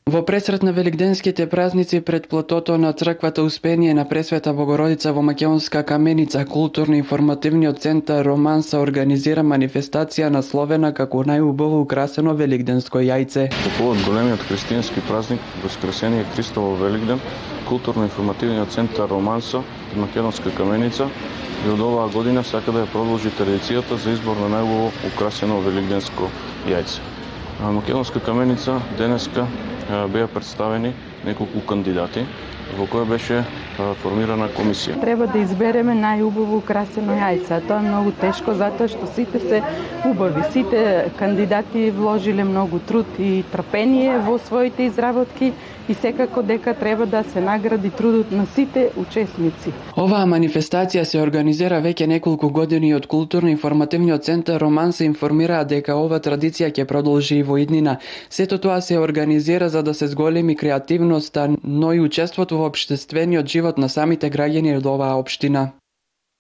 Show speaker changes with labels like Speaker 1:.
Speaker 1: Во пресрет на великденските празници пред плотото на црквата Успение на Пресвета Богородица во Македонска Каменица, културно-информативниот центар Романса организира манифестација насловена како најубаво украсено великденско јајце.
Speaker 2: По повод големиот христијански празник Воскресение Христово Великден, културно-информативниот центар Романса од Македонска Каменица и од оваа година сака да ја продолжи традицијата за избор на најубаво украсено великденско јајце. Македонска Каменица денеска беа представени неколку кандидати, во која беше формирана комисија.
Speaker 3: Треба да избереме најубаво украсено јајце, а тоа е многу тешко затоа што сите се убави. Сите кандидати вложиле многу труд и трпение во своите изработки и секако дека треба да се награди трудот на сите учесници.
Speaker 1: Оваа манифестација се организира веќе неколку години од културно-информативниот центар Роман се информира дека ова традиција ќе продолжи и во иднина. Сето тоа се организира за да се зголеми креативноста, но и учеството во општествениот живот на самите граѓани од оваа општина.